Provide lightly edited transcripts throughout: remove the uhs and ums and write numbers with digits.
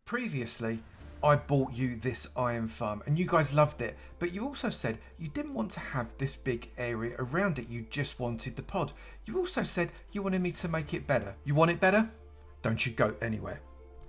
Previously, I bought you this iron farm and you guys loved it, but you also said you didn't want to have this big area around it, you just wanted the pod. You also said you wanted me to make it better. You want it better? Don't you go anywhere.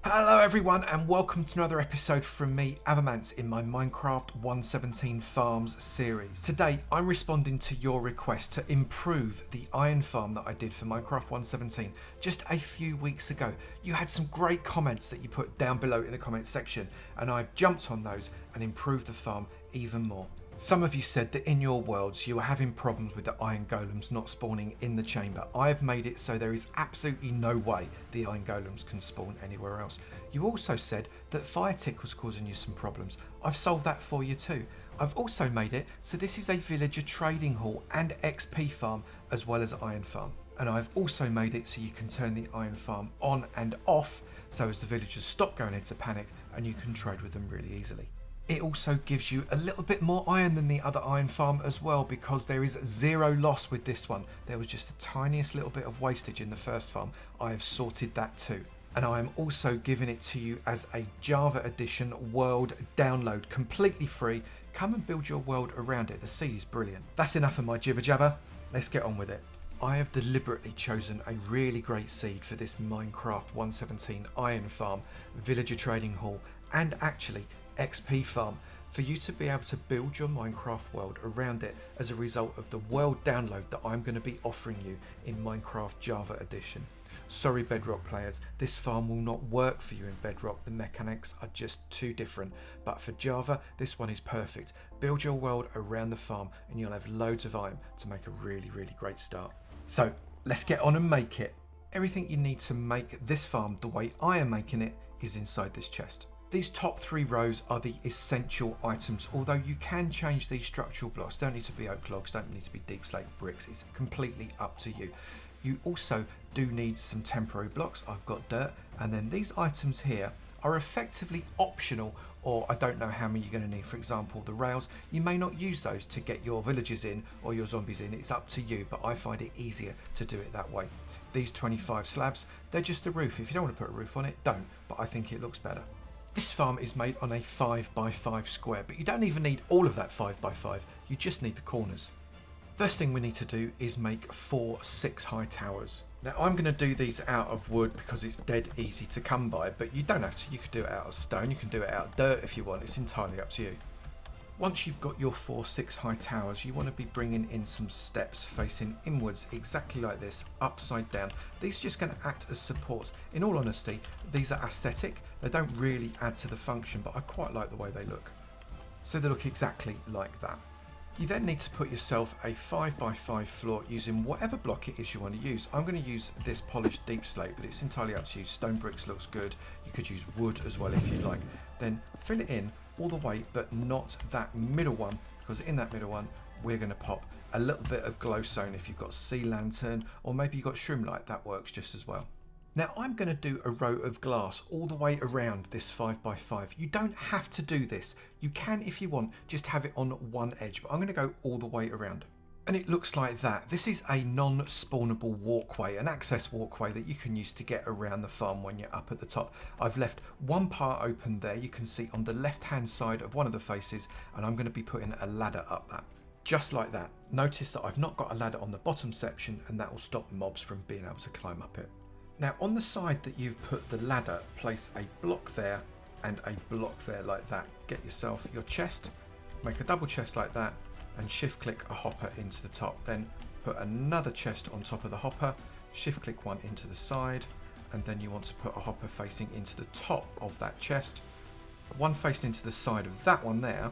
Hello everyone and welcome to another episode from me, Avomance, in my Minecraft 117 Farms series. Today I'm responding to your request to improve the iron farm that I did for Minecraft 117 just a few weeks ago. You had some great comments that you put down below in the comments section and I've jumped on those and improved the farm even more. Some of you said that in your worlds you were having problems with the iron golems not spawning in the chamber. I have made it so there is absolutely no way the iron golems can spawn anywhere else. You also said that fire tick was causing you some problems. I've solved that for you too. I've also made it so this is a villager trading hall and XP farm as well as iron farm. And I've also made it so you can turn the iron farm on and off so as the villagers stop going into panic and you can trade with them really easily. It also gives you a little bit more iron than the other iron farm as well, because there is zero loss with this one. There was just the tiniest little bit of wastage in the first farm. I have sorted that too. And I am also giving it to you as a Java edition world download, completely free. Come and build your world around it. The seed is brilliant. That's enough of my jibber jabber. Let's get on with it. I have deliberately chosen a really great seed for this Minecraft 117 iron farm, villager trading hall, and actually XP farm, for you to be able to build your Minecraft world around it as a result of the world download that I'm going to be offering you in Minecraft Java edition. Sorry Bedrock players, this farm will not work for you in Bedrock, the mechanics are just too different, but for Java this one is perfect. Build your world around the farm and you'll have loads of iron to make a really great start. So let's get on and make it. Everything you need to make this farm the way I am making it is inside this chest. These top 3 rows are the essential items, although you can change these structural blocks. Don't need to be oak logs, don't need to be deep slate bricks, it's completely up to you. You also do need some temporary blocks. I've got dirt, and then these items here are effectively optional, or I don't know how many you're going to need. For example, the rails, you may not use those to get your villagers in or your zombies in, it's up to you, but I find it easier to do it that way. These 25 slabs, they're just the roof. If you don't want to put a roof on it, don't, but I think it looks better. This farm is made on a 5x5 square, but you don't even need all of that 5x5, you just need the corners. First thing we need to do is make 4 6-high towers. Now I'm going to do these out of wood because it's dead easy to come by, but you don't have to. You could do it out of stone, you can do it out of dirt if you want, it's entirely up to you. Once you've got your 4 6-high towers, you want to be bringing in some steps facing inwards, exactly like this, upside down. These are just going to act as supports. In all honesty, these are aesthetic. They don't really add to the function, but I quite like the way they look. So they look exactly like that. You then need to put yourself a 5x5 floor using whatever block it is you want to use. I'm going to use this polished deep slate, but it's entirely up to you. Stone bricks looks good. You could use wood as well if you like. Then fill it in all the way, but not that middle one, because in that middle one we're going to pop a little bit of glowstone. If you've got sea lantern or maybe you've got shroom light, that works just as well. Now I'm going to do a row of glass all the way around this 5x5. You don't have to do this. You can, if you want, just have it on one edge, but I'm going to go all the way around. And it looks like that. This is a non-spawnable walkway, an access walkway that you can use to get around the farm when you're up at the top. I've left one part open there, you can see on the left hand side of one of the faces, and I'm going to be putting a ladder up that. Just like that. Notice that I've not got a ladder on the bottom section, and that will stop mobs from being able to climb up it. Now on the side that you've put the ladder, place a block there and a block there like that. Get yourself your chest, make a double chest like that, and shift click a hopper into the top. Then put another chest on top of the hopper, shift click one into the side, and then you want to put a hopper facing into the top of that chest, one facing into the side of that one there,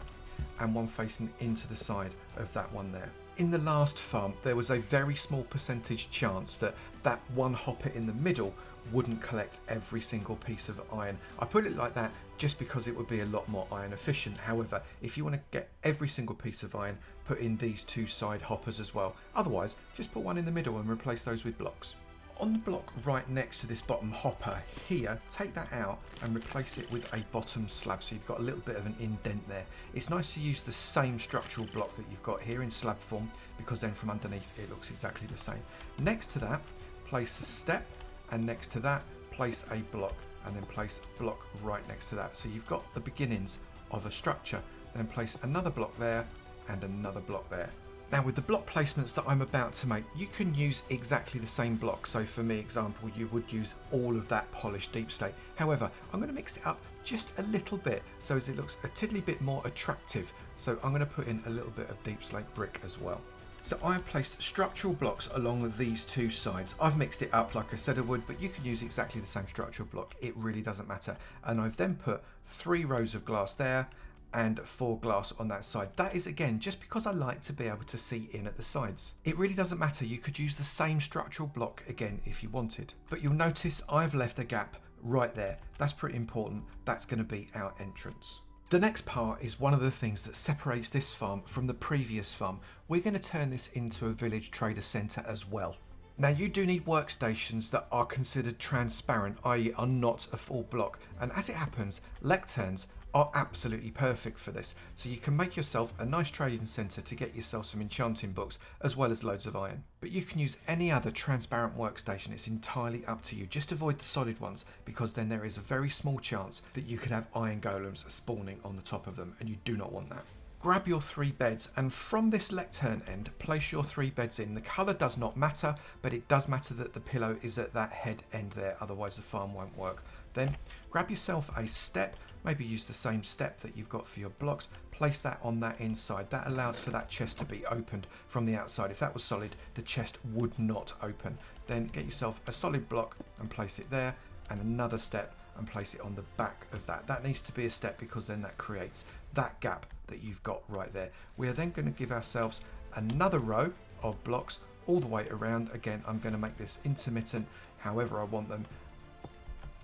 and one facing into the side of that one there. In the last farm, there was a very small percentage chance that that one hopper in the middle wouldn't collect every single piece of iron. I put it like that just because it would be a lot more iron efficient. However, if you want to get every single piece of iron, put in these 2 side hoppers as well. Otherwise, just put one in the middle and replace those with blocks. On the block right next to this bottom hopper here, take that out and replace it with a bottom slab, so you've got a little bit of an indent there. It's nice to use the same structural block that you've got here in slab form, because then from underneath it looks exactly the same. Next to that, place a step, and next to that, place a block. and then place a block right next to that. So you've got the beginnings of a structure. Then place another block there and another block there. Now with the block placements that I'm about to make, you can use exactly the same block. So for me, example, you would use all of that polished deep slate. However, I'm going to mix it up just a little bit so as it looks a tiddly bit more attractive. So I'm going to put in a little bit of deep slate brick as well. So I've placed structural blocks along these two sides. I've mixed it up like I said I would, but you can use exactly the same structural block. It really doesn't matter. And I've then put 3 rows of glass there and 4 glass on that side. That is again just because I like to be able to see in at the sides. It really doesn't matter, you could use the same structural block again if you wanted, but you'll notice I've left a gap right there. That's pretty important. That's going to be our entrance. The next part is one of the things that separates this farm from the previous farm. We're going to turn this into a village trader centre as well. Now you do need workstations that are considered transparent, i.e. are not a full block, and as it happens, lecterns are absolutely perfect for this. So you can make yourself a nice trading centre to get yourself some enchanting books as well as loads of iron. But you can use any other transparent workstation, it's entirely up to you. Just avoid the solid ones because then there is a very small chance that you could have iron golems spawning on the top of them, and you do not want that. Grab your 3 beds and from this lectern end place your 3 beds in. The colour does not matter, but it does matter that the pillow is at that head end there, otherwise the farm won't work. Then grab yourself a step, maybe use the same step that you've got for your blocks, place that on that inside. That allows for that chest to be opened from the outside. If that was solid, the chest would not open. Then get yourself a solid block and place it there, and another step and place it on the back of that. That needs to be a step because then that creates that gap that you've got right there. We are then going to give ourselves another row of blocks all the way around. Again, I'm going to make this intermittent however I want them,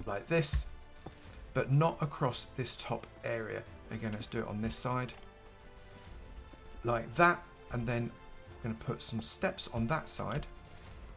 like this, but not across this top area. Again, let's do it on this side like that, and then I'm going to put some steps on that side.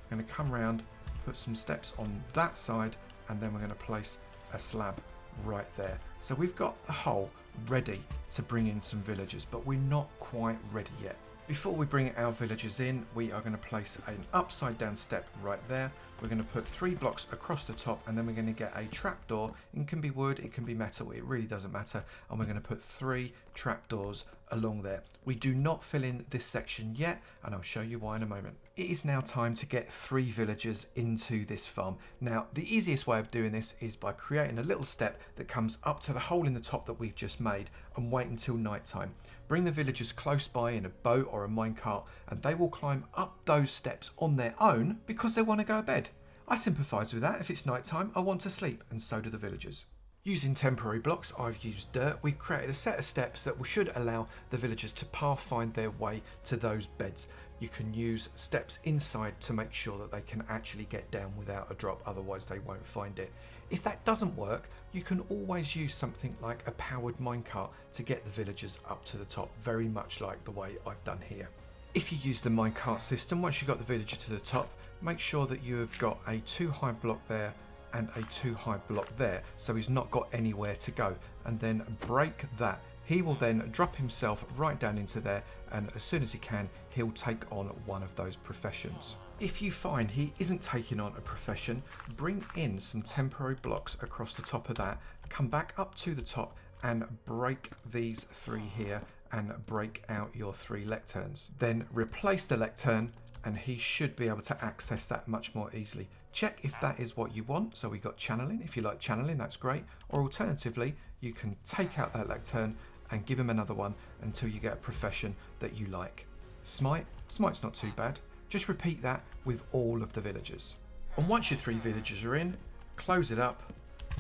I'm going to come around, put some steps on that side, and then we're going to place a slab right there. So we've got the hole ready to bring in some villagers, but we're not quite ready yet. Before we bring our villagers in, we are going to place an upside down step right there. We're going to put 3 blocks across the top, and then we're going to get a trapdoor. It can be wood, it can be metal, it really doesn't matter. And we're going to put 3 trapdoors along there. We do not fill in this section yet, and I'll show you why in a moment. It is now time to get 3 villagers into this farm. Now, the easiest way of doing this is by creating a little step that comes up to the hole in the top that we've just made and wait until night time. Bring the villagers close by in a boat or a minecart, and they will climb up those steps on their own because they want to go to bed. I sympathise with that. If it's night time, I want to sleep, and so do the villagers. Using temporary blocks, I've used dirt. We've created a set of steps that should allow the villagers to pathfind their way to those beds. You can use steps inside to make sure that they can actually get down without a drop, otherwise they won't find it. If that doesn't work, you can always use something like a powered minecart to get the villagers up to the top, very much like the way I've done here. If you use the minecart system, once you've got the villager to the top, make sure that you have got a 2 high block there and a 2 high block there, so he's not got anywhere to go, and then break that. He will then drop himself right down into there, and as soon as he can, he'll take on one of those professions. If you find he isn't taking on a profession, bring in some temporary blocks across the top of that, come back up to the top and break these 3 here and break out your 3 lecterns. Then replace the lectern and he should be able to access that much more easily. Check if that is what you want. So we got channeling. If you like channeling, that's great. Or alternatively, you can take out that lectern and give him another one until you get a profession that you like. Smite. Smite's not too bad. Just repeat that with all of the villagers. And once your 3 villagers are in, close it up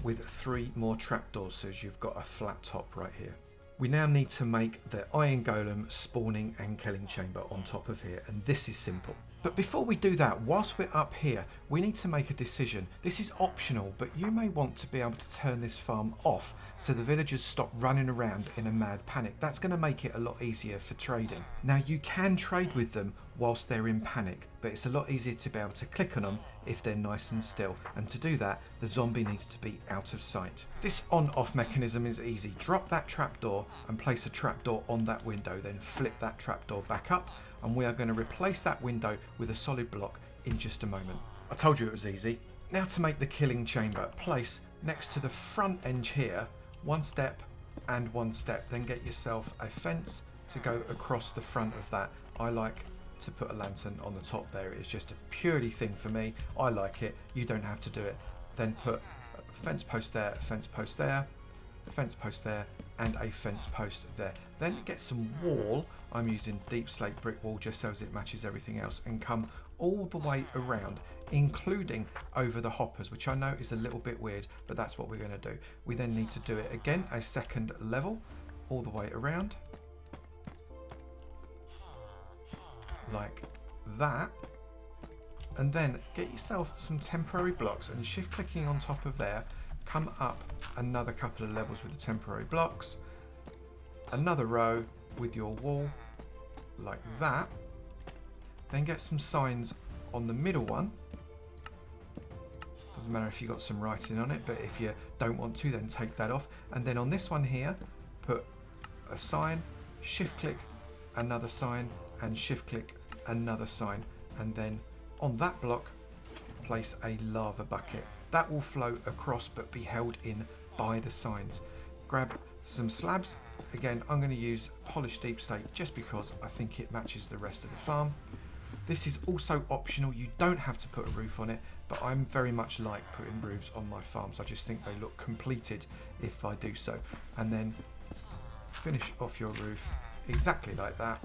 with 3 more trapdoors so you've got a flat top right here. We now need to make the iron golem spawning and killing chamber on top of here, and this is simple. But before we do that, whilst we're up here, we need to make a decision. This is optional, but you may want to be able to turn this farm off so the villagers stop running around in a mad panic. That's going to make it a lot easier for trading. Now you can trade with them whilst they're in panic, but it's a lot easier to be able to click on them if they're nice and still. And to do that, the zombie needs to be out of sight. This on-off mechanism is easy. Drop that trapdoor and place a trapdoor on that window, then flip that trapdoor back up, and we are going to replace that window with a solid block in just a moment. I told you it was easy. Now to make the killing chamber, place next to the front edge here, 1 step and 1 step. Then get yourself a fence to go across the front of that. I like to put a lantern on the top there. It's just a purely thing for me. I like it. You don't have to do it. Then put a fence post there, a fence post there, a fence post there, and a fence post there. Then get some wall. I'm using deep slate brick wall just so as it matches everything else, and come all the way around, including over the hoppers, which I know is a little bit weird, but that's what we're going to do. We then need to do it again, a second level, all the way around, like that. And then get yourself some temporary blocks and shift clicking on top of there, come up another couple of levels with the temporary blocks, another row with your wall like that. Then get some signs on the middle one. Doesn't matter if you got some writing on it, but if you don't want to, then take that off. And then on this one here, put a sign, shift click another sign, and shift click another sign. And then on that block, place a lava bucket. That will flow across but be held in by the signs. Grab some slabs. Again, I'm going to use polished deep slate just because I think it matches the rest of the farm. This is also optional. You don't have to put a roof on it, but I'm very much like putting roofs on my farms. I just think they look completed if I do so. And then finish off your roof exactly like that.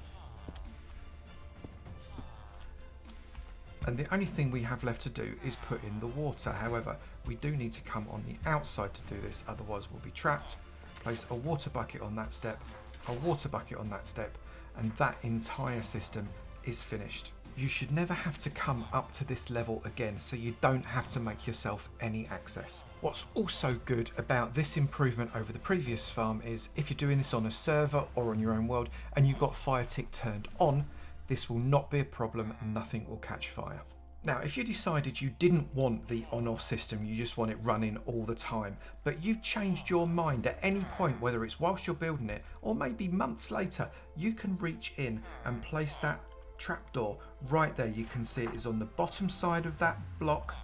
And the only thing we have left to do is put in the water. However, we do need to come on the outside to do this, otherwise we'll be trapped. Place a water bucket on that step, a water bucket on that step, and that entire system is finished. You should never have to come up to this level again, so you don't have to make yourself any access. What's also good about this improvement over the previous farm is if you're doing this on a server or on your own world and you've got fire tick turned on, this will not be a problem, nothing will catch fire. Now, if you decided you didn't want the on-off system, you just want it running all the time, but you've changed your mind at any point, whether it's whilst you're building it or maybe months later, you can reach in and place that trapdoor right there. You can see it is on the bottom side of that block,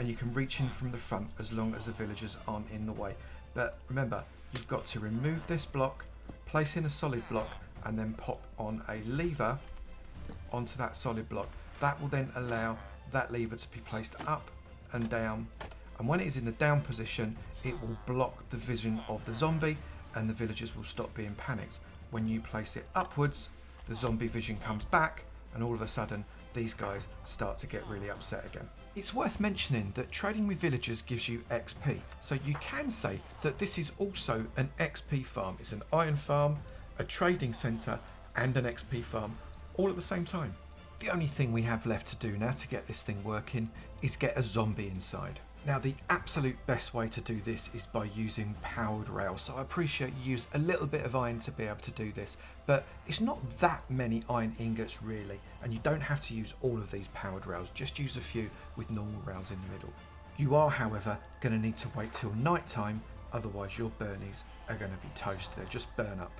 and you can reach in from the front as long as the villagers aren't in the way. But remember, you've got to remove this block, place in a solid block, and then pop on a lever onto that solid block. That will then allow that lever to be placed up and down, and when it is in the down position, it will block the vision of the zombie and the villagers will stop being panicked. When you place it upwards, the zombie vision comes back, and all of a sudden these guys start to get really upset again. It's worth mentioning that trading with villagers gives you XP, so you can say that this is also an XP farm. It's an iron farm, a trading centre, and an XP farm all at the same time. The only thing we have left to do now to get this thing working is get a zombie inside. Now, the absolute best way to do this is by using powered rails. So I appreciate you use a little bit of iron to be able to do this, but it's not that many iron ingots really, and you don't have to use all of these powered rails, just use a few with normal rails in the middle. You are, however, going to need to wait till night time, otherwise your burnies are going to be toast. They'll just burn up.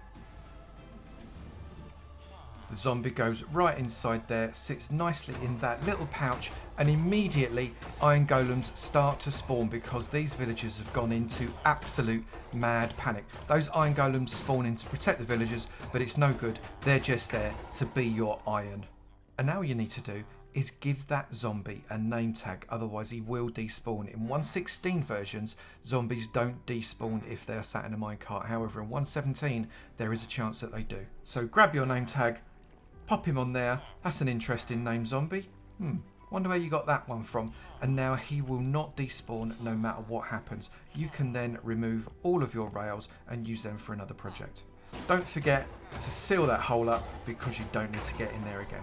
The zombie goes right inside there, sits nicely in that little pouch, and immediately iron golems start to spawn because these villagers have gone into absolute mad panic. Those iron golems spawn in to protect the villagers, but it's no good. They're just there to be your iron. And now all you need to do is give that zombie a name tag, otherwise he will despawn. In 1.16 versions, zombies don't despawn if they're sat in a minecart. However, in 1.17, there is a chance that they do. So grab your name tag, pop him on there. That's an interesting name, zombie. Wonder where you got that one from. And now he will not despawn no matter what happens. You can then remove all of your rails and use them for another project. Don't forget to seal that hole up because you don't need to get in there again.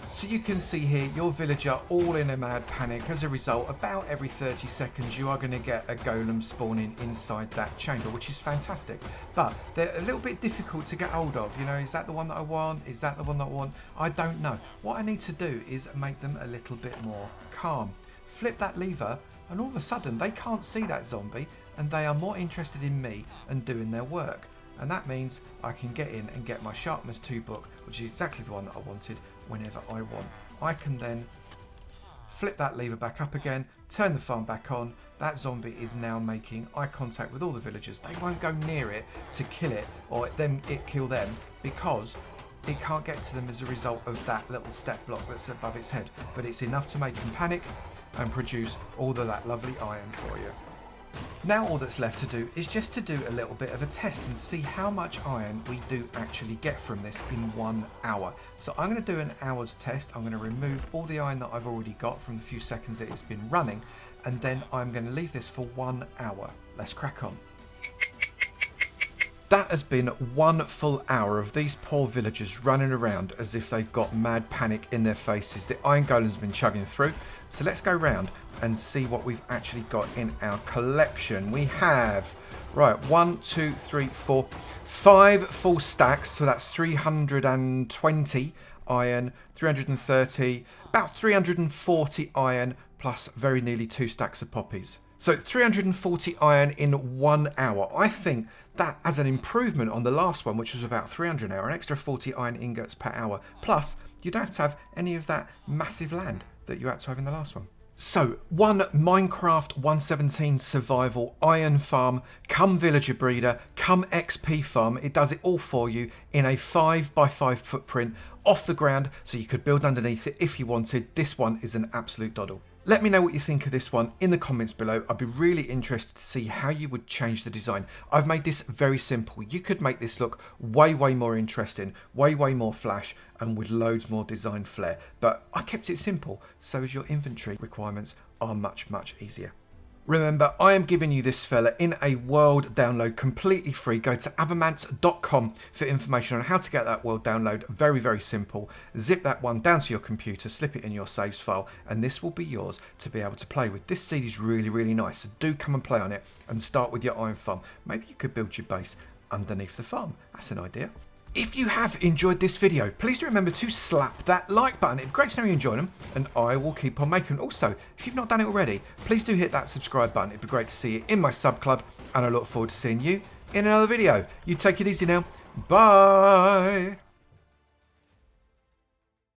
So you can see here your villager all in a mad panic. As a result, about every 30 seconds you are going to get a golem spawning inside that chamber, which is fantastic. But they're a little bit difficult to get hold of. You know, is that the one that I want? Is that the one that I want? I don't know. What I need to do is make them a little bit more calm. Flip that lever and all of a sudden they can't see that zombie and they are more interested in me and doing their work. And that means I can get in and get my Sharpness 2 book, which is exactly the one that I wanted, whenever I want. I can then flip that lever back up again, turn the farm back on. That zombie is now making eye contact with all the villagers. They won't go near it to kill it or it kill them because it can't get to them as a result of that little step block that's above its head. But it's enough to make them panic and produce all of that lovely iron for you. Now all that's left to do is just to do a little bit of a test and see how much iron we do actually get from this in 1 hour. So I'm going to do an hour's test. I'm going to remove all the iron that I've already got from the few seconds that it's been running, and then I'm going to leave this for 1 hour. Let's crack on. That has been 1 full hour of these poor villagers running around as if they've got mad panic in their faces. The iron golem's been chugging through. So let's go round and see what we've actually got in our collection. We have, right, 1, 2, 3, 4, 5 full stacks. So that's 320 iron, 330, about 340 iron, plus very nearly 2 stacks of poppies. So 340 iron in 1 hour. I think that as an improvement on the last one, which was about 300 an hour, an extra 40 iron ingots per hour. Plus, you don't have to have any of that massive land that you had to have in the last one. So, one Minecraft 117 survival iron farm, come villager breeder, come XP farm. It does it all for you in a 5x5 footprint off the ground, so you could build underneath it if you wanted. This one is an absolute doddle. Let me know what you think of this one in the comments below. I'd be really interested to see how you would change the design. I've made this very simple. You could make this look way more interesting, way more flash, and with loads more design flair. But I kept it simple, so as your inventory requirements are much easier. Remember, I am giving you this fella in a world download completely free. Go to avomance.com for information on how to get that world download. Very simple. Zip that one down to your computer, slip it in your saves file, and this will be yours to be able to play with. This seed is really nice, so do come and play on it and start with your iron farm. Maybe you could build your base underneath the farm. That's an idea. If you have enjoyed this video, please do remember to slap that like button. It'd be great to know you enjoyed them, and I will keep on making them. Also, if you've not done it already, please do hit that subscribe button. It'd be great to see you in my sub club, and I look forward to seeing you in another video. You take it easy now. Bye.